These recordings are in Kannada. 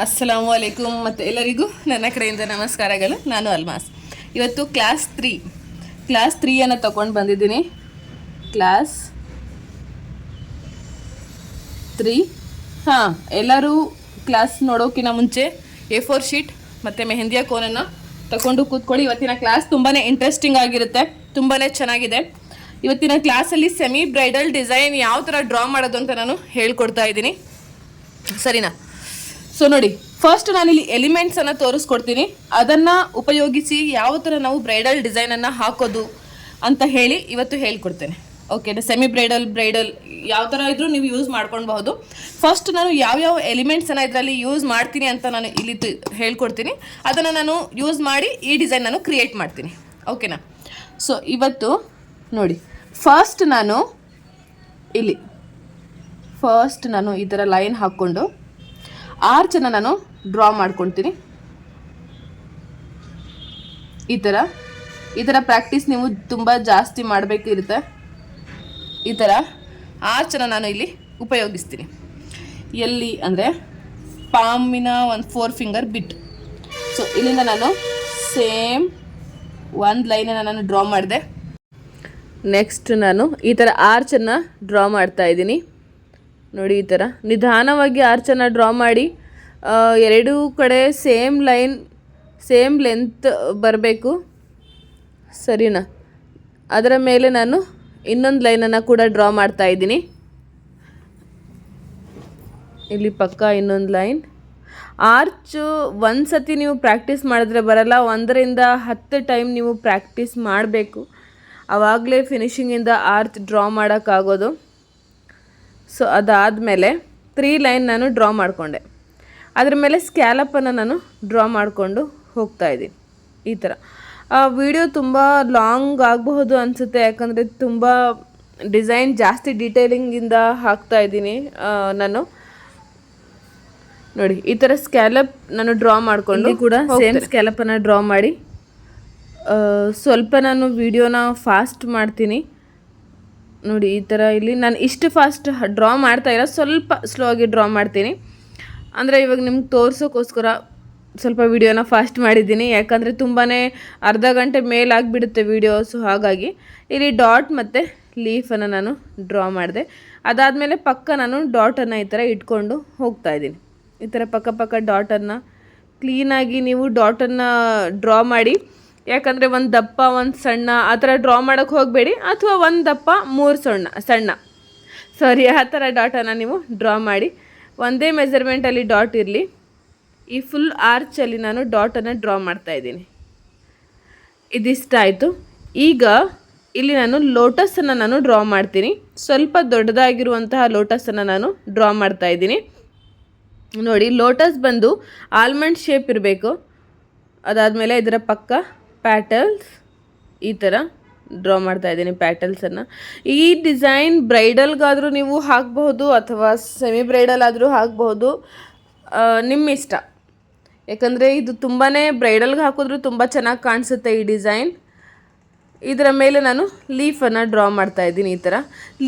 ಅಸ್ಸಲಾಮು ಅಲೈಕುಮ್ ಮತ್ತು ಎಲ್ಲರಿಗೂ ನನ್ನ ಕಡೆಯಿಂದ ನಮಸ್ಕಾರಗಳು. ನಾನು ಅಲ್ಮಾಸ್. ಇವತ್ತು ಕ್ಲಾಸ್ 3 ತಗೊಂಡು ಬಂದಿದ್ದೀನಿ. ಕ್ಲಾಸ್ 3. ಎಲ್ಲರೂ ಕ್ಲಾಸ್ ನೋಡೋಕ್ಕಿಂತ ಮುಂಚೆ A4 ಶೀಟ್ ಮತ್ತು ಮೆಹಂದಿಯ ಕೋನನ್ನು ತಗೊಂಡು ಕೂತ್ಕೊಳ್ಳಿ. ಇವತ್ತಿನ ಕ್ಲಾಸ್ ತುಂಬಾ ಇಂಟ್ರೆಸ್ಟಿಂಗ್ ಆಗಿರುತ್ತೆ, ತುಂಬಾ ಚೆನ್ನಾಗಿದೆ. ಇವತ್ತಿನ ಕ್ಲಾಸಲ್ಲಿ ಸೆಮಿ ಬ್ರೈಡಲ್ ಡಿಸೈನ್ ಯಾವ ಥರ ಡ್ರಾ ಮಾಡೋದು ಅಂತ ನಾನು ಹೇಳ್ಕೊಡ್ತಾ ಇದ್ದೀನಿ, ಸರಿನಾ? ಸೊ ನೋಡಿ, ಫಸ್ಟ್ ನಾನಿಲ್ಲಿ ಎಲಿಮೆಂಟ್ಸನ್ನು ತೋರಿಸ್ಕೊಡ್ತೀನಿ. ಅದನ್ನು ಉಪಯೋಗಿಸಿ ಯಾವ ಥರ ನಾವು ಬ್ರೈಡಲ್ ಡಿಸೈನನ್ನು ಹಾಕೋದು ಅಂತ ಹೇಳಿ ಇವತ್ತು ಹೇಳ್ಕೊಡ್ತೇನೆ. ಓಕೆ, ಸೆಮಿ ಬ್ರೈಡಲ್ ಯಾವ ಥರ ಇದ್ರೂ ನೀವು ಯೂಸ್ ಮಾಡ್ಕೊಳ್ಬಹುದು. ಫಸ್ಟ್ ನಾನು ಯಾವ್ಯಾವ ಎಲಿಮೆಂಟ್ಸನ್ನು ಇದರಲ್ಲಿ ಯೂಸ್ ಮಾಡ್ತೀನಿ ಅಂತ ನಾನು ಇಲ್ಲಿ ಹೇಳ್ಕೊಡ್ತೀನಿ. ಅದನ್ನು ನಾನು ಯೂಸ್ ಮಾಡಿ ಈ ಡಿಸೈನ್ ನಾನು ಕ್ರಿಯೇಟ್ ಮಾಡ್ತೀನಿ. ಓಕೆನಾ? ಸೊ ಇವತ್ತು ನೋಡಿ, ಫಸ್ಟ್ ನಾನು ಈ ಥರ ಲೈನ್ ಹಾಕ್ಕೊಂಡು ಆರ್ಚನ್ನು ನಾನು ಡ್ರಾ ಮಾಡ್ಕೊಳ್ತೀನಿ. ಈ ಥರ ಪ್ರಾಕ್ಟೀಸ್ ನೀವು ತುಂಬ ಜಾಸ್ತಿ ಮಾಡಬೇಕಿರುತ್ತೆ. ಈ ಥರ ಆರ್ಚನ್ನು ನಾನು ಇಲ್ಲಿ ಉಪಯೋಗಿಸ್ತೀನಿ. ಎಲ್ಲಿ ಅಂದರೆ ಪಾಮಿನ 4 ಫಿಂಗರ್ ಬಿಟ್ಟು. ಸೊ ಇಲ್ಲಿಂದ ನಾನು ಸೇಮ್ ಒಂದು ಲೈನನ್ನು ನಾನು ಡ್ರಾ ಮಾಡಿದೆ. ನೆಕ್ಸ್ಟ್ ನಾನು ಈ ಥರ ಆರ್ಚನ್ನು ಡ್ರಾ ಮಾಡ್ತಾ ಇದ್ದೀನಿ. ನೋಡಿ, ಈ ಥರ ನಿಧಾನವಾಗಿ ಆರ್ಚನ್ನು ಡ್ರಾ ಮಾಡಿ ಎರಡೂ ಕಡೆ ಸೇಮ್ ಲೆಂತ್ ಬರಬೇಕು, ಸರಿನಾ? ಅದರ ಮೇಲೆ ನಾನು ಇನ್ನೊಂದು ಲೈನನ್ನು ಕೂಡ ಡ್ರಾ ಮಾಡ್ತಾ ಇದ್ದೀನಿ. ಇಲ್ಲಿ ಪಕ್ಕ ಇನ್ನೊಂದು ಲೈನ್. ಆರ್ಚು ಒಂದು ಸತಿ ನೀವು ಪ್ರಾಕ್ಟೀಸ್ ಮಾಡಿದ್ರೆ ಬರಲ್ಲ, 1ರಿಂದ 10 ಟೈಮ್ ನೀವು ಪ್ರಾಕ್ಟೀಸ್ ಮಾಡಬೇಕು. ಆವಾಗಲೇ ಫಿನಿಶಿಂಗಿಂದ ಆರ್ಚ್ ಡ್ರಾ ಮಾಡೋಕ್ಕಾಗೋದು. ಸೊ ಅದಾದಮೇಲೆ 3 ಲೈನ್ ನಾನು ಡ್ರಾ ಮಾಡಿಕೊಂಡೆ. ಅದ್ರ ಮೇಲೆ ಸ್ಕ್ಯಾಲಪ್ಪನ್ನು ನಾನು ಡ್ರಾ ಮಾಡಿಕೊಂಡು ಹೋಗ್ತಾಯಿದ್ದೀನಿ. ಈ ಥರ ವಿಡಿಯೋ ತುಂಬ ಲಾಂಗ್ ಆಗಬಹುದು ಅನಿಸುತ್ತೆ, ಯಾಕಂದರೆ ತುಂಬ ಡಿಸೈನ್ ಜಾಸ್ತಿ ಡೀಟೇಲಿಂಗಿಂದ ಹಾಕ್ತಾಯಿದ್ದೀನಿ ನಾನು. ನೋಡಿ, ಈ ಥರ ಸ್ಕ್ಯಾಲಪ್ ನಾನು ಡ್ರಾ ಮಾಡಿಕೊಂಡು ಕೂಡ ಸೇಮ್ ಸ್ಕ್ಯಾಲಪ್ಪನ್ನು ಡ್ರಾ ಮಾಡಿ ಸ್ವಲ್ಪ ನಾನು ವಿಡಿಯೋನ ಫಾಸ್ಟ್ ಮಾಡ್ತೀನಿ. ನೋಡಿ, ಈ ಥರ ಇಲ್ಲಿ ನಾನು ಇಷ್ಟು ಫಾಸ್ಟ್ ಡ್ರಾ ಮಾಡ್ತಾಯಿಲ್ಲ, ಸ್ವಲ್ಪ ಸ್ಲೋ ಆಗಿ ಡ್ರಾ ಮಾಡ್ತೀನಿ. ಅಂದರೆ ಇವಾಗ ನಿಮ್ಗೆ ತೋರಿಸೋಕ್ಕೋಸ್ಕರ ಸ್ವಲ್ಪ ವಿಡಿಯೋನ ಫಾಸ್ಟ್ ಮಾಡಿದ್ದೀನಿ, ಯಾಕಂದರೆ ತುಂಬಾ ಅರ್ಧ ಗಂಟೆ ಮೇಲಾಗಿಬಿಡುತ್ತೆ ವಿಡಿಯೋ. ಸೊ ಹಾಗಾಗಿ ಇಲ್ಲಿ ಡಾಟ್ ಮತ್ತು ಲೀಫನ್ನು ನಾನು ಡ್ರಾ ಮಾಡಿದೆ. ಅದಾದಮೇಲೆ ಪಕ್ಕ ನಾನು ಡಾಟನ್ನು ಈ ಥರ ಇಟ್ಕೊಂಡು ಹೋಗ್ತಾಯಿದ್ದೀನಿ. ಈ ಥರ ಪಕ್ಕ ಡಾಟನ್ನು ಕ್ಲೀನಾಗಿ ನೀವು ಡಾಟನ್ನು ಡ್ರಾ ಮಾಡಿ. ಯಾಕಂದರೆ ಒಂದು ದಪ್ಪ ಒಂದು ಸಣ್ಣ ಆ ಥರ ಡ್ರಾ ಮಾಡೋಕ್ಕೆ ಹೋಗಬೇಡಿ, ಅಥವಾ ಒಂದು ದಪ್ಪ 3 ಸಣ್ಣ ಆ ಥರ ಡಾಟನ್ನು ನೀವು ಡ್ರಾ ಮಾಡಿ. ಒಂದೇ ಮೆಜರ್ಮೆಂಟಲ್ಲಿ ಡಾಟ್ ಇರಲಿ. ಈ ಫುಲ್ ಆರ್ಚಲ್ಲಿ ನಾನು ಡಾಟನ್ನು ಡ್ರಾ ಮಾಡ್ತಾಯಿದ್ದೀನಿ. ಇದಿಷ್ಟಾಯಿತು. ಈಗ ಇಲ್ಲಿ ನಾನು ಲೋಟಸನ್ನು ನಾನು ಡ್ರಾ ಮಾಡ್ತೀನಿ. ಸ್ವಲ್ಪ ದೊಡ್ಡದಾಗಿರುವಂತಹ ಲೋಟಸನ್ನು ನಾನು ಡ್ರಾ ಮಾಡ್ತಾಯಿದ್ದೀನಿ. ನೋಡಿ, ಲೋಟಸ್ ಬಂದು ಆಲ್ಮಂಡ್ ಶೇಪ್ ಇರಬೇಕು. ಅದಾದಮೇಲೆ ಇದರ ಪಕ್ಕ ಪ್ಯಾಟಲ್ಸ್ ಈ ಥರ ಡ್ರಾ ಮಾಡ್ತಾಯಿದ್ದೀನಿ. ಪ್ಯಾಟಲ್ಸನ್ನು ಈ ಡಿಸೈನ್ ಬ್ರೈಡಲ್ಗಾದರೂ ನೀವು ಹಾಕಬಹುದು, ಅಥವಾ ಸೆಮಿ ಬ್ರೈಡಲ್ ಆದರೂ ಹಾಕಬಹುದು, ನಿಮ್ಮ ಇಷ್ಟ. ಯಾಕಂದರೆ ಇದು ತುಂಬಾ ಬ್ರೈಡಲ್ಗೆ ಹಾಕಿದ್ರೂ ತುಂಬ ಚೆನ್ನಾಗಿ ಕಾಣಿಸುತ್ತೆ ಈ ಡಿಸೈನ್. ಇದರ ಮೇಲೆ ನಾನು ಲೀಫನ್ನು ಡ್ರಾ ಮಾಡ್ತಾಯಿದ್ದೀನಿ. ಈ ಥರ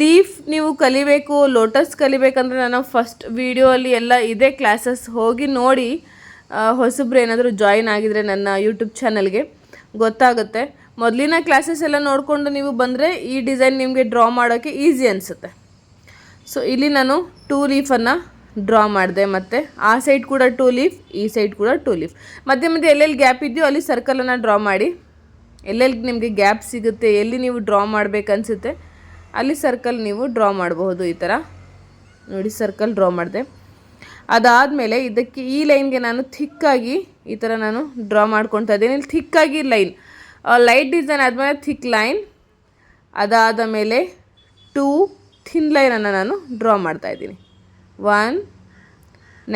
ಲೀಫ್ ನೀವು ಕಲಿಬೇಕು, ಲೋಟಸ್ ಕಲಿಬೇಕಂದ್ರೆ ನಾನು ಫಸ್ಟ್ ವೀಡಿಯೋಲ್ಲಿ ಎಲ್ಲ ಇದೇ ಕ್ಲಾಸಸ್ ಹೋಗಿ ನೋಡಿ. ಹೊಸಬ್ರು ಏನಾದರೂ ಜಾಯಿನ್ ಆಗಿದರೆ ನನ್ನ ಯೂಟ್ಯೂಬ್ ಚಾನಲ್ಗೆ ಗೊತ್ತಾಗುತ್ತೆ. ಮೊದಲಿನ ಕ್ಲಾಸಸ್ ಎಲ್ಲ ನೋಡಿಕೊಂಡು ನೀವು ಬಂದರೆ ಈ ಡಿಸೈನ್ ನಿಮಗೆ ಡ್ರಾ ಮಾಡೋಕ್ಕೆ ಈಸಿ ಅನಿಸುತ್ತೆ. ಸೊ ಇಲ್ಲಿ ನಾನು 2 ಲೀಫನ್ನು ಡ್ರಾ ಮಾಡಿದೆ. ಮತ್ತು ಆ ಸೈಡ್ ಕೂಡ 2 ಲೀಫ್, ಈ ಸೈಡ್ ಕೂಡ 2 ಲೀಫ್. ಮಧ್ಯೆ ಎಲ್ಲೆಲ್ಲಿ ಗ್ಯಾಪ್ ಇದೆಯೋ ಅಲ್ಲಿ ಸರ್ಕಲನ್ನು ಡ್ರಾ ಮಾಡಿ. ಎಲ್ಲೆಲ್ಲಿ ನಿಮಗೆ ಗ್ಯಾಪ್ ಸಿಗುತ್ತೆ, ಎಲ್ಲಿ ನೀವು ಡ್ರಾ ಮಾಡಬೇಕನ್ಸುತ್ತೆ ಅಲ್ಲಿ ಸರ್ಕಲ್ ನೀವು ಡ್ರಾ ಮಾಡಬಹುದು. ಈ ಥರ ನೋಡಿ, ಸರ್ಕಲ್ ಡ್ರಾ ಮಾಡಿದೆ. ಅದಾದಮೇಲೆ ಇದಕ್ಕೆ ಈ ಲೈನ್ಗೆ ನಾನು ಥಿಕ್ಕಾಗಿ ಈ ಥರ ನಾನು ಡ್ರಾ ಮಾಡ್ಕೊತಾ ಇದ್ದೀನಿ. ಇಲ್ಲಿ ಥಿಕ್ಕಾಗಿ ಲೈಟ್ ಡಿಸೈನ್ ಆದಮೇಲೆ ಥಿಕ್ ಲೈನ್, ಅದಾದ ಮೇಲೆ 2 ಥಿನ್ ಲೈನನ್ನು ನಾನು ಡ್ರಾ ಮಾಡ್ತಾಯಿದ್ದೀನಿ. 1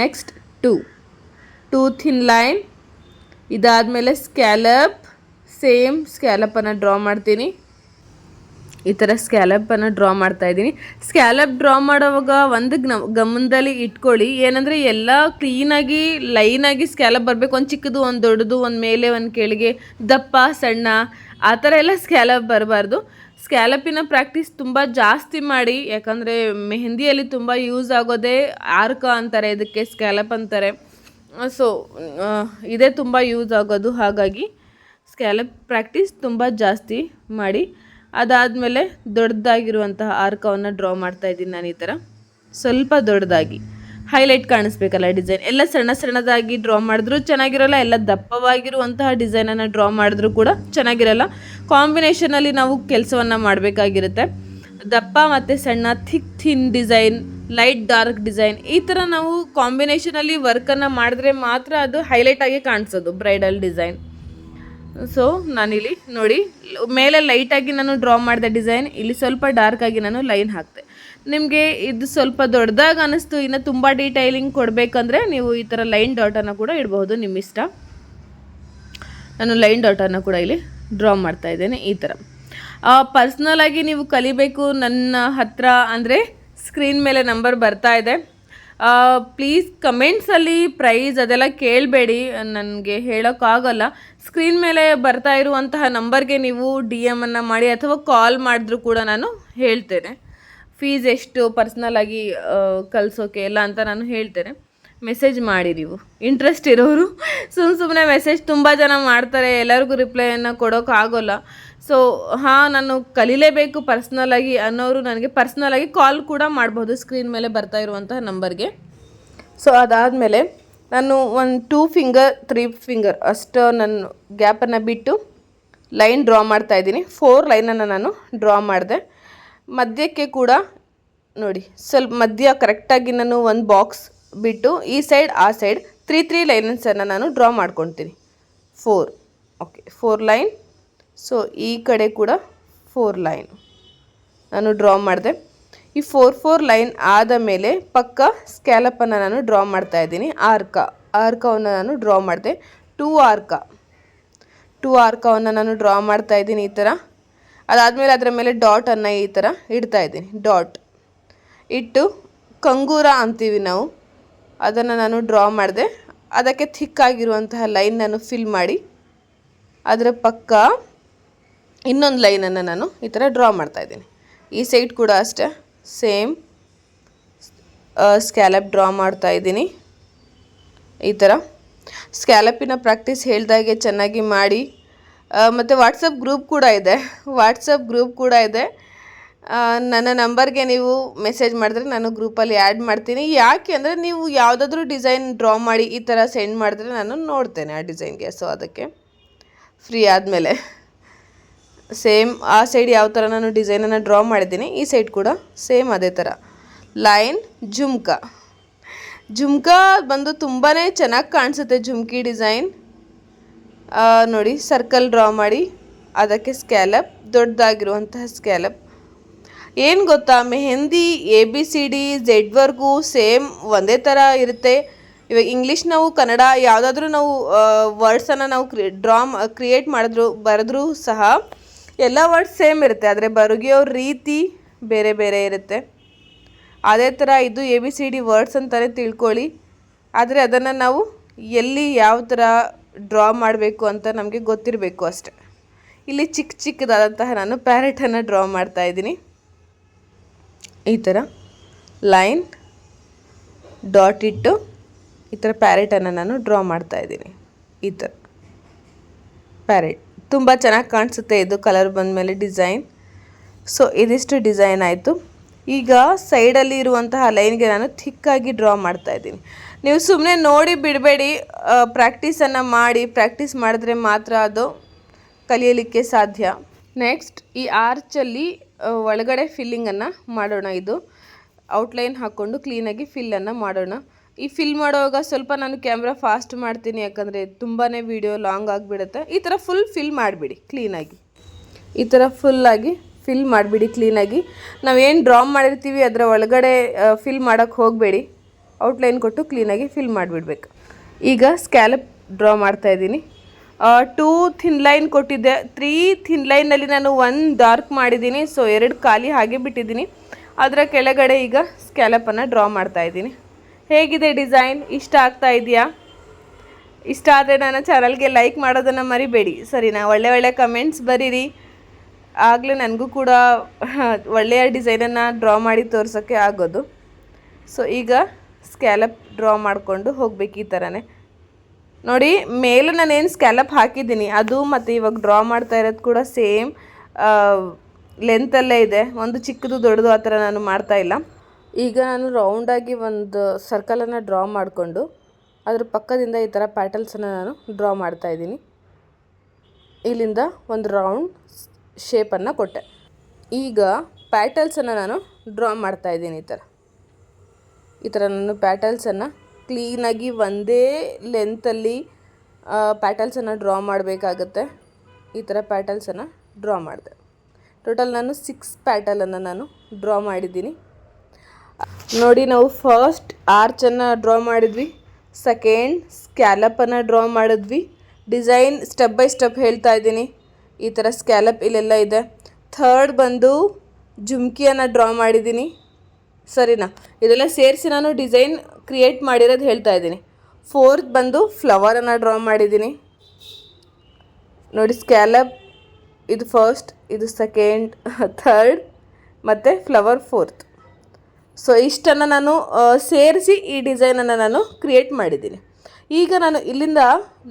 ನೆಕ್ಸ್ಟ್ 2 ಥಿನ್ ಲೈನ್. ಇದಾದಮೇಲೆ ಸ್ಕ್ಯಾಲಪ್, ಸೇಮ್ ಸ್ಕ್ಯಾಲಪ್ಪನ್ನು ಡ್ರಾ ಮಾಡ್ತೀನಿ. ಈ ಥರ ಸ್ಕ್ಯಾಲಪ್ಪನ್ನು ಡ್ರಾ ಮಾಡ್ತಾಯಿದ್ದೀನಿ. ಸ್ಕ್ಯಾಲಪ್ ಡ್ರಾ ಮಾಡೋವಾಗ ಒಂದು ಗಮನದಲ್ಲಿ ಇಟ್ಕೊಳ್ಳಿ, ಏನಂದರೆ ಎಲ್ಲ ಕ್ಲೀನಾಗಿ ಲೈನಾಗಿ ಸ್ಕ್ಯಾಲಪ್ ಬರಬೇಕು. ಒಂದು ಚಿಕ್ಕದು, ಒಂದು ದೊಡ್ಡದು, ಒಂದು ಮೇಲೆ ಒಂದು ಕೆಳಗೆ, ದಪ್ಪ ಸಣ್ಣ ಆ ಥರ ಎಲ್ಲ ಸ್ಕ್ಯಾಲಪ್ ಬರಬಾರ್ದು. ಸ್ಕ್ಯಾಲಪಿನ ಪ್ರಾಕ್ಟೀಸ್ ತುಂಬ ಜಾಸ್ತಿ ಮಾಡಿ, ಯಾಕಂದರೆ ಮೆಹಂದಿಯಲ್ಲಿ ತುಂಬ ಯೂಸ್ ಆಗೋದೇ ಆರ್ಕ ಅಂತಾರೆ, ಇದಕ್ಕೆ ಸ್ಕ್ಯಾಲಪ್ ಅಂತಾರೆ. ಸೊ ಇದೇ ತುಂಬ ಯೂಸ್ ಆಗೋದು. ಹಾಗಾಗಿ ಸ್ಕ್ಯಾಲಪ್ ಪ್ರಾಕ್ಟೀಸ್ ತುಂಬ ಜಾಸ್ತಿ ಮಾಡಿ. ಅದಾದಮೇಲೆ ದೊಡ್ಡದಾಗಿರುವಂತಹ ಆರ್ಕವನ್ನು ಡ್ರಾ ಮಾಡ್ತಾಯಿದ್ದೀನಿ ನಾನು. ಈ ಥರ ಸ್ವಲ್ಪ ದೊಡ್ಡದಾಗಿ ಹೈಲೈಟ್ ಕಾಣಿಸ್ಬೇಕಲ್ಲ ಡಿಸೈನ್. ಎಲ್ಲ ಸಣ್ಣ ಸಣ್ಣದಾಗಿ ಡ್ರಾ ಮಾಡಿದ್ರೂ ಚೆನ್ನಾಗಿರೋಲ್ಲ, ಎಲ್ಲ ದಪ್ಪವಾಗಿರುವಂತಹ ಡಿಸೈನನ್ನು ಡ್ರಾ ಮಾಡಿದ್ರೂ ಕೂಡ ಚೆನ್ನಾಗಿರಲ್ಲ. ಕಾಂಬಿನೇಷನಲ್ಲಿ ನಾವು ಕೆಲಸವನ್ನು ಮಾಡಬೇಕಾಗಿರುತ್ತೆ. ದಪ್ಪ ಮತ್ತು ಸಣ್ಣ, thin design, light dark design, ಈ ಥರ ನಾವು ಕಾಂಬಿನೇಷನಲ್ಲಿ ವರ್ಕನ್ನು ಮಾಡಿದ್ರೆ ಮಾತ್ರ ಅದು ಹೈಲೈಟಾಗಿ ಕಾಣಿಸೋದು ಬ್ರೈಡಲ್ ಡಿಸೈನ್. ಸೊ ನಾನಿಲ್ಲಿ ನೋಡಿ ಮೇಲೆ ಲೈಟಾಗಿ ನಾನು ಡ್ರಾ ಮಾಡಿದೆ ಡಿಸೈನ್, ಇಲ್ಲಿ ಸ್ವಲ್ಪ ಡಾರ್ಕಾಗಿ ನಾನು ಲೈನ್ ಹಾಕ್ತೆ. ನಿಮಗೆ ಇದು ಸ್ವಲ್ಪ ದೊಡ್ಡದಾಗಿ ಅನ್ನಿಸ್ತು, ಇನ್ನು ತುಂಬ ಡೀಟೈಲಿಂಗ್ ಕೊಡಬೇಕಂದ್ರೆ ನೀವು ಈ ಥರ ಲೈನ್ ಡಾಟನ್ನು ಕೂಡ ಇಡಬಹುದು, ನಿಮ್ಮ ಇಷ್ಟ. ನಾನು ಲೈನ್ ಡಾಟನ್ನು ಕೂಡ ಇಲ್ಲಿ ಡ್ರಾ ಮಾಡ್ತಾ ಇದ್ದೇನೆ. ಈ ಥರ ಪರ್ಸ್ನಲಾಗಿ ನೀವು ಕಲಿಬೇಕು ನನ್ನ ಹತ್ರ ಅಂದರೆ ಸ್ಕ್ರೀನ್ ಮೇಲೆ ನಂಬರ್ ಬರ್ತಾ ಇದೆ. ಪ್ಲೀಸ್ ಕಮೆಂಟ್ಸಲ್ಲಿ ಪ್ರೈಸ್ ಅದೆಲ್ಲ ಕೇಳಬೇಡಿ, ನನಗೆ ಹೇಳೋಕ್ಕಾಗಲ್ಲ. ಸ್ಕ್ರೀನ್ ಮೇಲೆ ಬರ್ತಾ ಇರುವಂತಹ ನಂಬರ್ಗೆ ನೀವು DM ಅನ್ನು ಮಾಡಿ ಅಥವಾ ಕಾಲ್ ಮಾಡಿದ್ರೂ ಕೂಡ ನಾನು ಹೇಳ್ತೇನೆ. ಫೀಸ್ ಎಷ್ಟು ಪರ್ಸ್ನಲಾಗಿ ಕಲಿಸೋಕೆ ಎಲ್ಲ ಅಂತ ನಾನು ಹೇಳ್ತೇನೆ. ಮೆಸೇಜ್ ಮಾಡಿ ನೀವು ಇಂಟ್ರೆಸ್ಟ್ ಇರೋರು. ಸುಮ್ಮನೆ ಮೆಸೇಜ್ ತುಂಬ ಜನ ಮಾಡ್ತಾರೆ, ಎಲ್ಲರಿಗೂ ರಿಪ್ಲೈಯನ್ನು ಕೊಡೋಕ್ಕಾಗೋಲ್ಲ. ಸೊ ನಾನು ಕಲೀಲೇಬೇಕು ಪರ್ಸ್ನಲಾಗಿ ಅನ್ನೋರು ನನಗೆ ಪರ್ಸ್ನಲಾಗಿ ಕಾಲ್ ಕೂಡ ಮಾಡ್ಬೋದು ಸ್ಕ್ರೀನ್ ಮೇಲೆ ಬರ್ತಾ ಇರುವಂತಹ ನಂಬರ್ಗೆ. ಸೊ ಅದಾದಮೇಲೆ ನಾನು 1 2 ಫಿಂಗರ್ 3 ಫಿಂಗರ್ ಅಷ್ಟು ನನ್ನ ಗ್ಯಾಪನ್ನು ಬಿಟ್ಟು ಲೈನ್ ಡ್ರಾ ಮಾಡ್ತಾಯಿದ್ದೀನಿ. 4 ಲೈನನ್ನು ನಾನು ಡ್ರಾ ಮಾಡಿದೆ. ಮಧ್ಯಕ್ಕೆ ಕೂಡ ನೋಡಿ ಸ್ವಲ್ಪ ಮಧ್ಯ ಕರೆಕ್ಟಾಗಿ ನಾನು ಒಂದು ಬಾಕ್ಸ್ ಬಿಟ್ಟು ಈ ಸೈಡ್ ಆ ಸೈಡ್ 3 ಲೈನ್ಸನ್ನು ನಾನು ಡ್ರಾ ಮಾಡ್ಕೊತೀನಿ. 4 ಓಕೆ 4 ಲೈನ್. ಸೊ ಈ ಕಡೆ ಕೂಡ 4 ಲೈನ್ ನಾನು ಡ್ರಾ ಮಾಡಿದೆ. ಈ 4 ಲೈನ್ ಆದ ಮೇಲೆ ಪಕ್ಕ ಸ್ಕ್ಯಾಲಪ್ಪನ್ನು ನಾನು ಡ್ರಾ ಮಾಡ್ತಾಯಿದ್ದೀನಿ. ಆರ್ಕವನ್ನು ನಾನು ಡ್ರಾ ಮಾಡಿದೆ. 2 ಆರ್ಕವನ್ನು ನಾನು ಡ್ರಾ ಮಾಡ್ತಾಯಿದ್ದೀನಿ ಈ ಥರ. ಅದಾದಮೇಲೆ ಅದರ ಮೇಲೆ ಡಾಟನ್ನು ಈ ಥರ ಇಡ್ತಾಯಿದ್ದೀನಿ. ಡಾಟ್ ಇಟ್ಟು ಕಂಗೂರ ಅಂತೀವಿ ನಾವು, ಅದನ್ನು ನಾನು ಡ್ರಾ ಮಾಡಿದೆ. ಅದಕ್ಕೆ ಥಿಕ್ಕಾಗಿರುವಂತಹ ಲೈನ್ ನಾನು ಫಿಲ್ ಮಾಡಿ ಅದರ ಪಕ್ಕ ಇನ್ನೊಂದು ಲೈನನ್ನು ನಾನು ಈ ಥರ ಡ್ರಾ ಮಾಡ್ತಾಯಿದ್ದೀನಿ. ಈ ಸೈಡ್ ಕೂಡ ಅಷ್ಟೇ ಸೇಮ್ ಸ್ಕ್ಯಾಲಪ್ ಡ್ರಾ ಮಾಡ್ತಾಯಿದ್ದೀನಿ. ಈ ಥರ ಸ್ಕ್ಯಾಲಪಿನ ಪ್ರಾಕ್ಟೀಸ್ ಹೇಳ್ದಾಗೆ ಚೆನ್ನಾಗಿ ಮಾಡಿ. ಮತ್ತು ವಾಟ್ಸಪ್ ಗ್ರೂಪ್ ಕೂಡ ಇದೆ. ನನ್ನ ನಂಬರ್ಗೆ ನೀವು ಮೆಸೇಜ್ ಮಾಡಿದ್ರೆ ನಾನು ಗ್ರೂಪಲ್ಲಿ ಆ್ಯಡ್ ಮಾಡ್ತೀನಿ. ಯಾಕೆ ಅಂದರೆ ನೀವು ಯಾವುದಾದ್ರೂ ಡಿಸೈನ್ ಡ್ರಾ ಮಾಡಿ ಈ ಥರ ಸೆಂಡ್ ಮಾಡಿದ್ರೆ ನಾನು ನೋಡ್ತೇನೆ ಆ ಡಿಸೈನ್ಗೆ. ಸೊ ಅದಕ್ಕೆ ಫ್ರೀ ಆದಮೇಲೆ ಸೇಮ್ ಆ ಸೈಡ್ ಯಾವ ಥರ ನಾನು ಡಿಸೈನನ್ನು ಡ್ರಾ ಮಾಡಿದ್ದೀನಿ, ಈ ಸೈಡ್ ಕೂಡ ಸೇಮ್ ಅದೇ ಥರ ಲೈನ್. ಜುಮ್ಕಾ ಬಂದು ತುಂಬಾ ಚೆನ್ನಾಗಿ ಕಾಣಿಸುತ್ತೆ. ಜುಮ್ಕಿ ಡಿಸೈನ್ ನೋಡಿ ಸರ್ಕಲ್ ಡ್ರಾ ಮಾಡಿ ಅದಕ್ಕೆ ಸ್ಕ್ಯಾಲಪ್, ದೊಡ್ಡದಾಗಿರುವಂತಹ ಸ್ಕ್ಯಾಲಪ್. ಏನು ಗೊತ್ತಾ, ಮೆಹಂದಿ ABCD Z ಸೇಮ್ ಒಂದೇ ಥರ ಇರುತ್ತೆ. ಇವಾಗ ಇಂಗ್ಲೀಷ್ ನಾವು ಕನ್ನಡ ಯಾವುದಾದ್ರೂ ನಾವು ವರ್ಡ್ಸನ್ನು ನಾವು ಕ್ರಿಯೇಟ್ ಬರೆದ್ರೂ ಸಹ ಎಲ್ಲ ವರ್ಡ್ಸ್ ಸೇಮ್ ಇರುತ್ತೆ, ಆದರೆ ಬರೆಯೋ ರೀತಿ ಬೇರೆ ಬೇರೆ ಇರುತ್ತೆ. ಅದೇ ಥರ ಇದು ABCD ವರ್ಡ್ಸ್ ಅಂತಲೇ ತಿಳ್ಕೊಳ್ಳಿ. ಆದರೆ ಅದನ್ನು ನಾವು ಎಲ್ಲಿ ಯಾವ ಥರ ಡ್ರಾ ಮಾಡಬೇಕು ಅಂತ ನಮಗೆ ಗೊತ್ತಿರಬೇಕು ಅಷ್ಟೆ. ಇಲ್ಲಿ ಚಿಕ್ಕದಾದಂತಹ ನಾನು ಪ್ಯಾರೆಟನ್ನು ಡ್ರಾ ಮಾಡ್ತಾಯಿದ್ದೀನಿ. ಈ ಥರ ಲೈನ್ ಡಾಟ್ ಇಟ್ಟು ಈ ಥರ ಪ್ಯಾರೆಟನ್ನು ನಾನು ಡ್ರಾ ಮಾಡ್ತಾಯಿದ್ದೀನಿ. ಈ ಥರ ಪ್ಯಾರೆಟ್ ತುಂಬ ಚೆನ್ನಾಗಿ ಕಾಣಿಸುತ್ತೆ. ಇದು ಕಲರ್ ಬಂದಮೇಲೆ ಡಿಸೈನ್. ಸೊ ಇದಿಷ್ಟು ಡಿಸೈನ್ ಆಯಿತು. ಈಗ ಸೈಡಲ್ಲಿ ಇರುವಂತಹ ಲೈನ್ಗೆ ನಾನು ಥಿಕ್ಕಾಗಿ ಡ್ರಾ ಮಾಡ್ತಾಯಿದ್ದೀನಿ. ನೀವು ಸುಮ್ಮನೆ ನೋಡಿ ಬಿಡಬೇಡಿ, ಪ್ರಾಕ್ಟೀಸನ್ನು ಮಾಡಿ. ಪ್ರಾಕ್ಟೀಸ್ ಮಾಡಿದ್ರೆ ಮಾತ್ರ ಅದು ಕಲಿಯಲಿಕ್ಕೆ ಸಾಧ್ಯ. ನೆಕ್ಸ್ಟ್ ಈ ಆರ್ಚಲ್ಲಿ ಒಳಗಡೆ ಫಿಲ್ಲಿಂಗನ್ನು ಮಾಡೋಣ. ಇದು ಔಟ್ಲೈನ್ ಹಾಕ್ಕೊಂಡು ಕ್ಲೀನಾಗಿ ಫಿಲ್ಲನ್ನು ಮಾಡೋಣ. ಈ ಫಿಲ್ ಮಾಡುವಾಗ ಸ್ವಲ್ಪ ನಾನು ಕ್ಯಾಮ್ರಾ ಫಾಸ್ಟ್ ಮಾಡ್ತೀನಿ, ಯಾಕಂದರೆ ತುಂಬಾ ವಿಡಿಯೋ ಲಾಂಗ್ ಆಗಿಬಿಡುತ್ತೆ. ಈ ಥರ ಫುಲ್ ಫಿಲ್ ಮಾಡಿಬಿಡಿ ಕ್ಲೀನಾಗಿ. ಈ ಥರ ಫುಲ್ಲಾಗಿ ಫಿಲ್ ಮಾಡಿಬಿಡಿ ಕ್ಲೀನಾಗಿ. ನಾವೇನು ಡ್ರಾ ಮಾಡಿರ್ತೀವಿ ಅದರ ಒಳಗಡೆ ಫಿಲ್ ಮಾಡೋಕ್ಕೆ ಹೋಗಬೇಡಿ. ಔಟ್ಲೈನ್ ಕೊಟ್ಟು ಕ್ಲೀನಾಗಿ ಫಿಲ್ ಮಾಡಿಬಿಡ್ಬೇಕು. ಈಗ ಸ್ಕ್ಯಾಲಪ್ ಡ್ರಾ ಮಾಡ್ತಾಯಿದ್ದೀನಿ. 2 ಥಿನ್ ಲೈನ್ ಕೊಟ್ಟಿದ್ದೆ. 3 ಥಿನ್ ಲೈನಲ್ಲಿ ನಾನು 1 ಡಾರ್ಕ್ ಮಾಡಿದ್ದೀನಿ. ಸೊ 2 ಖಾಲಿ ಹಾಗೆ ಬಿಟ್ಟಿದ್ದೀನಿ. ಅದರ ಕೆಳಗಡೆ ಈಗ ಸ್ಕ್ಯಾಲಪನ್ನು ಡ್ರಾ ಮಾಡ್ತಾಯಿದ್ದೀನಿ. ಹೇಗಿದೆ ಡಿಸೈನ್? ಇಷ್ಟ ಆಗ್ತಾ ಇದೆಯಾ? ಇಷ್ಟ ಆದರೆ ನನ್ನ ಚಾನಲ್ಗೆ ಲೈಕ್ ಮಾಡೋದನ್ನು ಮರಿಬೇಡಿ, ಸರಿನಾ? ಒಳ್ಳೆ ಕಮೆಂಟ್ಸ್ ಬರೀರಿ, ಆಗಲೇ ನನಗೂ ಕೂಡ ಒಳ್ಳೆಯ ಡಿಸೈನನ್ನು ಡ್ರಾ ಮಾಡಿ ತೋರ್ಸೋಕ್ಕೆ ಆಗೋದು. ಸೊ ಈಗ ಸ್ಕ್ಯಾಲಪ್ ಡ್ರಾ ಮಾಡಿಕೊಂಡು ಹೋಗಬೇಕು ಈ ಥರನೇ ನೋಡಿ ಮೇಲೆ ನಾನೇನು ಸ್ಕ್ಯಾಲಪ್ ಹಾಕಿದ್ದೀನಿ ಅದು ಮತ್ತು ಇವಾಗ ಡ್ರಾ ಮಾಡ್ತಾ ಇರೋದು ಕೂಡ ಸೇಮ್ ಲೆಂತಲ್ಲೇ ಇದೆ. ಒಂದು ಚಿಕ್ಕದು ದೊಡ್ಡದು ಆ ಥರ ನಾನು ಮಾಡ್ತಾ ಇಲ್ಲ. ಈಗ ನಾನು ರೌಂಡಾಗಿ ಒಂದು ಸರ್ಕಲನ್ನು ಡ್ರಾ ಮಾಡಿಕೊಂಡು ಅದ್ರ ಪಕ್ಕದಿಂದ ಈ ಥರ ಪ್ಯಾಟಲ್ಸನ್ನು ನಾನು ಡ್ರಾ ಮಾಡ್ತಾಯಿದ್ದೀನಿ. ಇಲ್ಲಿಂದ ಒಂದು ರೌಂಡ್ ಶೇಪನ್ನು ಕೊಟ್ಟೆ. ಈಗ ಪ್ಯಾಟಲ್ಸನ್ನು ನಾನು ಡ್ರಾ ಮಾಡ್ತಾಯಿದ್ದೀನಿ. ಈ ಥರ ನಾನು ಪ್ಯಾಟಲ್ಸನ್ನು ಕ್ಲೀನಾಗಿ ಒಂದೇ ಲೆಂತಲ್ಲಿ ಪ್ಯಾಟಲ್ಸನ್ನು ಡ್ರಾ ಮಾಡಬೇಕಾಗತ್ತೆ. ಈ ಥರ ಪ್ಯಾಟಲ್ಸನ್ನು ಡ್ರಾ ಮಾಡಿದೆ. ಟೋಟಲ್ ನಾನು 6 ಪ್ಯಾಟಲನ್ನು ನಾನು ಡ್ರಾ ಮಾಡಿದ್ದೀನಿ. ನೋಡಿ, ನಾವು ಫಸ್ಟ್ ಆರ್ಚನ್ನು ಡ್ರಾ ಮಾಡಿದ್ವಿ, ಸೆಕೆಂಡ್ ಸ್ಕ್ಯಾಲಪನ್ನು ಡ್ರಾ ಮಾಡಿದ್ವಿ. ಡಿಸೈನ್ ಸ್ಟೆಪ್ ಬೈ ಸ್ಟೆಪ್ ಹೇಳ್ತಾ ಇದ್ದೀನಿ. ಈ ಥರ ಸ್ಕ್ಯಾಲಪ್ ಇಲ್ಲೆಲ್ಲ ಇದೆ. ಥರ್ಡ್ ಬಂದು ಜುಮ್ಕಿಯನ್ನು ಡ್ರಾ ಮಾಡಿದ್ದೀನಿ. ಸರಿನಾ? ಇದೆಲ್ಲ ಸೇರಿಸಿ ನಾನು ಡಿಸೈನ್ ಕ್ರಿಯೇಟ್ ಮಾಡಿರೋದು ಹೇಳ್ತಾ ಇದ್ದೀನಿ. ಫೋರ್ತ್ ಬಂದು ಫ್ಲವರನ್ನು ಡ್ರಾ ಮಾಡಿದ್ದೀನಿ. ನೋಡಿ, ಸ್ಕ್ಯಾಲಪ್ ಇದು ಫಸ್ಟ್, ಇದು ಸೆಕೆಂಡ್, ಥರ್ಡ್ ಮತ್ತು ಫ್ಲವರ್ ಫೋರ್ತ್. ಸೊ ಇಷ್ಟನ್ನು ನಾನು ಸೇರಿಸಿ ಈ ಡಿಸೈನನ್ನು ನಾನು ಕ್ರಿಯೇಟ್ ಮಾಡಿದ್ದೀನಿ. ಈಗ ನಾನು ಇಲ್ಲಿಂದ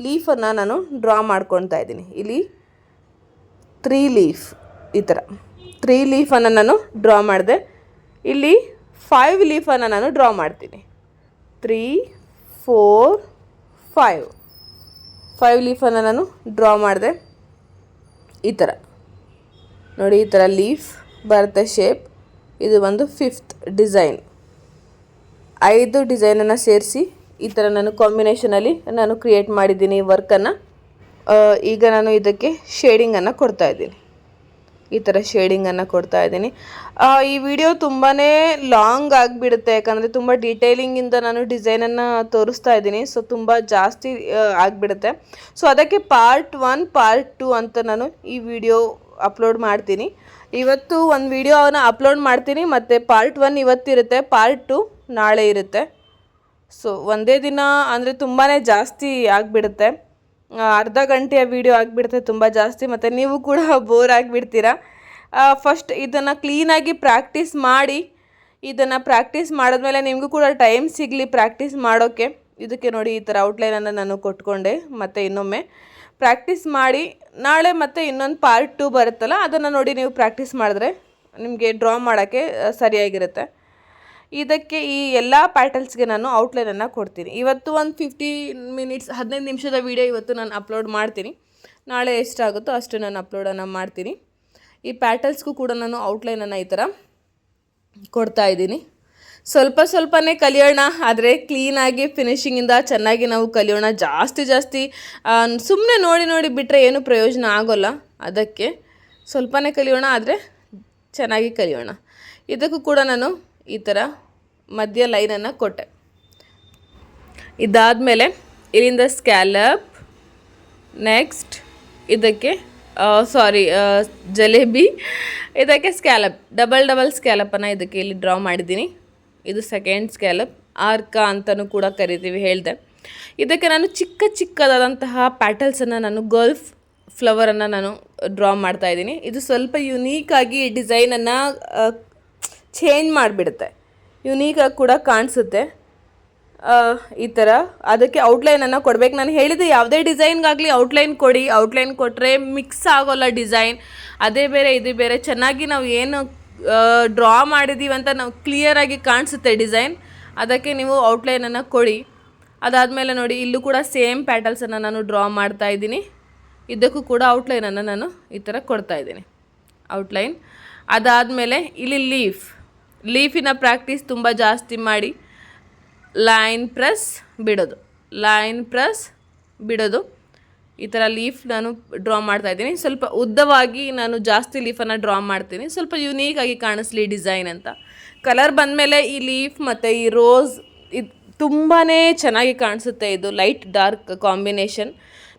ಲೀಫನ್ನು ನಾನು ಡ್ರಾ ಮಾಡ್ಕೊಳ್ತಾ ಇದ್ದೀನಿ. ಇಲ್ಲಿ 3 ಲೀಫ್, ಈ ಥರ 3 ಲೀಫನ್ನು ನಾನು ಡ್ರಾ ಮಾಡಿದೆ. ಇಲ್ಲಿ 5 ಲೀಫನ್ನು ನಾನು ಡ್ರಾ ಮಾಡ್ತೀನಿ. 3, 4, 5 ಲೀಫನ್ನು ನಾನು ಡ್ರಾ ಮಾಡಿದೆ. ಈ ಥರ ನೋಡಿ, ಈ ಥರ ಲೀಫ್ ಬರುತ್ತೆ ಶೇಪ್. ಇದು ಒಂದು 5th ಡಿಸೈನ್. 5 ಡಿಸೈನನ್ನು ಸೇರಿಸಿ ಈ ಥರ ನಾನು ಕಾಂಬಿನೇಷನಲ್ಲಿ ನಾನು ಕ್ರಿಯೇಟ್ ಮಾಡಿದ್ದೀನಿ ವರ್ಕನ್ನು. ಈಗ ನಾನು ಇದಕ್ಕೆ ಶೇಡಿಂಗನ್ನು ಕೊಡ್ತಾಯಿದ್ದೀನಿ. ಈ ಥರ ಶೇಡಿಂಗನ್ನು ಕೊಡ್ತಾಯಿದ್ದೀನಿ. ಈ ವಿಡಿಯೋ ತುಂಬಾ ಲಾಂಗ್ ಆಗಿಬಿಡುತ್ತೆ, ಯಾಕಂದರೆ ತುಂಬ ಡೀಟೇಲಿಂಗಿಂದ ನಾನು ಡಿಸೈನನ್ನು ತೋರಿಸ್ತಾ ಇದ್ದೀನಿ. ಸೊ ತುಂಬ ಜಾಸ್ತಿ ಆಗಿಬಿಡುತ್ತೆ. ಸೊ ಅದಕ್ಕೆ ಪಾರ್ಟ್ 1 ಪಾರ್ಟ್ 2 ಅಂತ ನಾನು ಈ ವಿಡಿಯೋ ಅಪ್ಲೋಡ್ ಮಾಡ್ತೀನಿ. ಇವತ್ತು ಒಂದು ವಿಡಿಯೋನ ಅಪ್ಲೋಡ್ ಮಾಡ್ತೀನಿ, ಮತ್ತು ಪಾರ್ಟ್ 1 ಇವತ್ತಿರುತ್ತೆ, ಪಾರ್ಟ್ 2 ನಾಳೆ ಇರುತ್ತೆ. ಸೊ ಒಂದೇ ದಿನ ಅಂದರೆ ತುಂಬಾ ಜಾಸ್ತಿ ಆಗಿಬಿಡುತ್ತೆ. ಅರ್ಧ ಗಂಟೆಯ ವಿಡಿಯೋ ಆಗಿಬಿಡುತ್ತೆ, ತುಂಬ ಜಾಸ್ತಿ. ಮತ್ತು ನೀವು ಕೂಡ ಬೋರ್ ಆಗಿಬಿಡ್ತೀರ. ಫಸ್ಟ್ ಇದನ್ನು ಕ್ಲೀನಾಗಿ ಪ್ರಾಕ್ಟೀಸ್ ಮಾಡಿ. ಇದನ್ನು ಪ್ರಾಕ್ಟೀಸ್ ಮಾಡಿದ್ಮೇಲೆ ನಿಮಗೂ ಕೂಡ ಟೈಮ್ ಸಿಗಲಿ ಪ್ರಾಕ್ಟೀಸ್ ಮಾಡೋಕ್ಕೆ. ಇದಕ್ಕೆ ನೋಡಿ, ಈ ಥರ ಔಟ್ಲೈನನ್ನು ನಾನು ಕೊಟ್ಕೊಂಡೆ. ಮತ್ತು ಇನ್ನೊಮ್ಮೆ ಪ್ರಾಕ್ಟೀಸ್ ಮಾಡಿ ನಾಳೆ ಮತ್ತೆ ಇನ್ನೊಂದು ಪಾರ್ಟ್ 2 ಬರುತ್ತಲ್ಲ, ಅದನ್ನು ನೋಡಿ ನೀವು ಪ್ರಾಕ್ಟೀಸ್ ಮಾಡಿದ್ರೆ ನಿಮಗೆ ಡ್ರಾ ಮಾಡೋಕ್ಕೆ ಸರಿಯಾಗಿರುತ್ತೆ. ಇದಕ್ಕೆ ಈ ಎಲ್ಲ ಪ್ಯಾಟರ್ನ್ಸ್ಗೆ ನಾನು ಔಟ್ಲೈನನ್ನು ಕೊಡ್ತೀನಿ. ಇವತ್ತು ಒಂದು 15 ನಿಮಿಷದ ವೀಡಿಯೋ ಇವತ್ತು ನಾನು ಅಪ್ಲೋಡ್ ಮಾಡ್ತೀನಿ. ನಾಳೆ ಎಷ್ಟಾಗುತ್ತೋ ಅಷ್ಟು ನಾನು ಅಪ್ಲೋಡನ್ನು ಮಾಡ್ತೀನಿ. ಈ ಪ್ಯಾಟರ್ನ್ಸ್ಗೂ ಕೂಡ ನಾನು ಔಟ್ಲೈನನ್ನು ಈ ಥರ ಕೊಡ್ತಾಯಿದ್ದೀನಿ. ಸ್ವಲ್ಪನೇ ಕಲಿಯೋಣ, ಆದರೆ ಕ್ಲೀನಾಗಿ ಫಿನಿಷಿಂಗಿಂದ ಚೆನ್ನಾಗಿ ನಾವು ಕಲಿಯೋಣ. ಜಾಸ್ತಿ ಸುಮ್ಮನೆ ನೋಡಿ ಬಿಟ್ಟರೆ ಏನು ಪ್ರಯೋಜನ ಆಗೋಲ್ಲ. ಅದಕ್ಕೆ ಸ್ವಲ್ಪನೇ ಕಲಿಯೋಣ, ಆದರೆ ಚೆನ್ನಾಗಿ ಕಲಿಯೋಣ. ಇದಕ್ಕೂ ಕೂಡ ನಾನು ಈ ಥರ ಮಧ್ಯ ಲೈನನ್ನು ಕೊಟ್ಟೆ. ಇದಾದಮೇಲೆ ಇಲ್ಲಿಂದ ಸ್ಕ್ಯಾಲಪ್, ನೆಕ್ಸ್ಟ್ ಇದಕ್ಕೆ ಜಲೇಬಿ, ಇದಕ್ಕೆ ಸ್ಕ್ಯಾಲಪ್, ಡಬಲ್ ಸ್ಕ್ಯಾಲಪನ್ನು ಇದಕ್ಕೆ ಇಲ್ಲಿ ಡ್ರಾ ಮಾಡಿದ್ದೀನಿ. ಇದು ಸೆಕೆಂಡ್ ಸ್ಕ್ಯಾಲಪ್, ಆರ್ಕ ಅಂತಲೂ ಕೂಡ ಕರಿತೀವಿ, ಹೇಳಿದೆ. ಇದಕ್ಕೆ ನಾನು ಚಿಕ್ಕದಾದಂತಹ ಪ್ಯಾಟಲ್ಸನ್ನು ನಾನು ಗಲ್ಫ್ ಫ್ಲವರನ್ನು ನಾನು ಡ್ರಾ ಮಾಡ್ತಾಯಿದ್ದೀನಿ. ಇದು ಸ್ವಲ್ಪ ಯುನೀಕಾಗಿ ಡಿಸೈನನ್ನು ಚೇಂಜ್ ಮಾಡಿಬಿಡುತ್ತೆ, ಯುನೀಕಾಗಿ ಕೂಡ ಕಾಣಿಸುತ್ತೆ. ಈ ಥರ ಅದಕ್ಕೆ ಔಟ್ಲೈನನ್ನು ಕೊಡಬೇಕು. ನಾನು ಹೇಳಿದೆ, ಯಾವುದೇ ಡಿಸೈನ್ಗಾಗಲಿ ಔಟ್ಲೈನ್ ಕೊಡಿ. ಔಟ್ಲೈನ್ ಕೊಟ್ಟರೆ ಮಿಕ್ಸ್ ಆಗೋಲ್ಲ ಡಿಸೈನ್. ಅದೇ ಬೇರೆ ಇದು ಬೇರೆ, ಚೆನ್ನಾಗಿ ನಾವು ಏನು ಡ್ರಾ ಮಾಡಿದ್ದೀವಿ ಅಂತ ನಾವು ಕ್ಲಿಯರಾಗಿ ಕಾಣಿಸುತ್ತೆ ಡಿಸೈನ್. ಅದಕ್ಕೆ ನೀವು ಔಟ್ಲೈನನ್ನು ಕೊಡಿ. ಅದಾದಮೇಲೆ ನೋಡಿ, ಇಲ್ಲೂ ಕೂಡ ಸೇಮ್ ಪ್ಯಾಟಲ್ಸನ್ನು ನಾನು ಡ್ರಾ ಮಾಡ್ತಾಯಿದ್ದೀನಿ. ಇದಕ್ಕೂ ಕೂಡ ಔಟ್ಲೈನನ್ನು ನಾನು ಈ ಥರ ಕೊಡ್ತಾಯಿದ್ದೀನಿ, ಔಟ್ಲೈನ್. ಅದಾದಮೇಲೆ ಇಲ್ಲಿ ಲೀಫಿನ ಪ್ರಾಕ್ಟೀಸ್ ತುಂಬ ಜಾಸ್ತಿ ಮಾಡಿ. ಲೈನ್ ಪ್ರೆಸ್ ಬಿಡೋದು, ಈ ಥರ ಲೀಫ್ ನಾನು ಡ್ರಾ ಮಾಡ್ತಾಯಿದ್ದೀನಿ. ಸ್ವಲ್ಪ ಉದ್ದವಾಗಿ ನಾನು ಜಾಸ್ತಿ ಲೀಫನ್ನು ಡ್ರಾ ಮಾಡ್ತೀನಿ, ಸ್ವಲ್ಪ ಯುನೀಕಾಗಿ ಕಾಣಿಸ್ಲಿ ಡಿಸೈನ್ ಅಂತ. ಕಲರ್ ಬಂದಮೇಲೆ ಈ ಲೀಫ್ ಮತ್ತು ಈ ರೋಸ್ ಇದು ತುಂಬಾ ಚೆನ್ನಾಗಿ ಕಾಣಿಸುತ್ತೆ. ಇದು ಲೈಟ್ ಡಾರ್ಕ್ ಕಾಂಬಿನೇಷನ್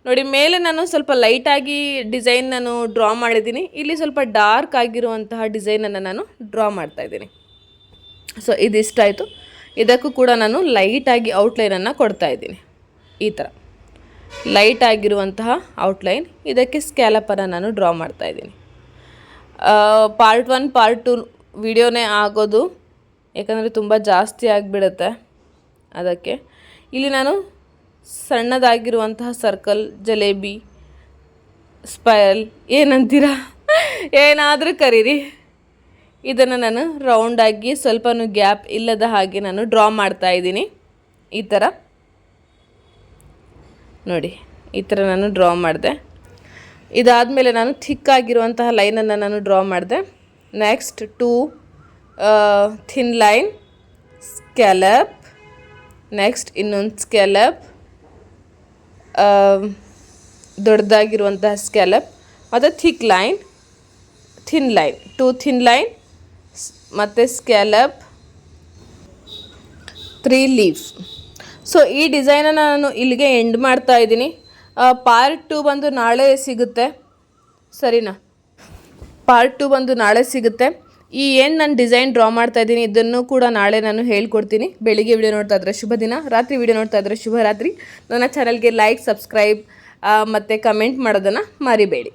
ನೋಡಿ. ಮೇಲೆ ನಾನು ಸ್ವಲ್ಪ ಲೈಟಾಗಿ ಡಿಸೈನ್ ನಾನು ಡ್ರಾ ಮಾಡಿದ್ದೀನಿ. ಇಲ್ಲಿ ಸ್ವಲ್ಪ ಡಾರ್ಕ್ ಆಗಿರುವಂತಹ ಡಿಸೈನನ್ನು ನಾನು ಡ್ರಾ ಮಾಡ್ತಾಯಿದ್ದೀನಿ. ಸೊ ಇದಿಷ್ಟಾಯಿತು. ಇದಕ್ಕೂ ಕೂಡ ನಾನು ಲೈಟಾಗಿ ಔಟ್ಲೈನನ್ನು ಕೊಡ್ತಾಯಿದ್ದೀನಿ. ಈ ಥರ ಲೈಟ್ ಆಗಿರುವಂತಹ ಔಟ್ಲೈನ್. ಇದಕ್ಕೆ ಸ್ಕ್ಯಾಲಪನ್ನು ನಾನು ಡ್ರಾ ಮಾಡ್ತಾಯಿದ್ದೀನಿ. ಪಾರ್ಟ್ 1 ಪಾರ್ಟ್ 2 ವಿಡಿಯೋನೇ ಆಗೋದು, ಯಾಕಂದರೆ ತುಂಬ ಜಾಸ್ತಿ ಆಗಿಬಿಡುತ್ತೆ. ಅದಕ್ಕೆ ಇಲ್ಲಿ ನಾನು ಸಣ್ಣದಾಗಿರುವಂತಹ ಸರ್ಕಲ್, ಜಲೇಬಿ, ಸ್ಪೈರಲ್, ಏನಂತೀರಾ ಏನಾದರೂ ಕರೀರಿ. ಇದನ್ನು ನಾನು ರೌಂಡಾಗಿ ಸ್ವಲ್ಪನೂ ಗ್ಯಾಪ್ ಇಲ್ಲದ ಹಾಗೆ ನಾನು ಡ್ರಾ ಮಾಡ್ತಾ ಇದ್ದೀನಿ. ಈ ಥರ ನೋಡಿ, ಈ ಥರ ನಾನು ಡ್ರಾ ಮಾಡಿದೆ. ಇದಾದಮೇಲೆ ನಾನು ಥಿಕ್ಕಾಗಿರುವಂತಹ ಲೈನನ್ನು ನಾನು ಡ್ರಾ ಮಾಡಿದೆ. Next 2 thin line, scallop, next ಇನ್ನೊಂದು ಸ್ಕ್ಯಾಲಪ್, ದೊಡ್ಡದಾಗಿರುವಂತಹ ಸ್ಕ್ಯಾಲಪ್, ಮತ್ತು ಥಿನ್ ಲೈನ್ 2 ಥಿನ್ ಲೈನ್ ಮತ್ತು ಸ್ಕ್ಯಾಲಪ್, 3 ಲೀಫ್. ಸೊ ಈ ಡಿಸೈನನ್ನು ನಾನು ಇಲ್ಲಿಗೆ ಎಂಡ್ ಮಾಡ್ತಾ ಇದ್ದೀನಿ. ಪಾರ್ಟ್ 2 ಬಂದು ನಾಳೆ ಸಿಗುತ್ತೆ, ಸರಿನಾ? ಪಾರ್ಟ್ 2 ಬಂದು ನಾಳೆ ಸಿಗುತ್ತೆ. ಈ ಏನು ನಾನು ಡಿಸೈನ್ ಡ್ರಾ ಮಾಡ್ತಾ ಇದ್ದೀನಿ ಇದನ್ನು ಕೂಡ ನಾಳೆ ನಾನು ಹೇಳ್ಕೊಡ್ತೀನಿ. ಬೆಳಿಗ್ಗೆ ವಿಡಿಯೋ ನೋಡ್ತಾ ಇದ್ದರೆ ಶುಭ ದಿನ, ರಾತ್ರಿ ವಿಡಿಯೋ ನೋಡ್ತಾ ಇದ್ದರೆ ಶುಭ ರಾತ್ರಿ. ನನ್ನ ಚಾನಲ್ಗೆ ಲೈಕ್, ಸಬ್ಸ್ಕ್ರೈಬ್ ಮತ್ತು ಕಮೆಂಟ್ ಮಾಡೋದನ್ನು ಮರಿಬೇಡಿ.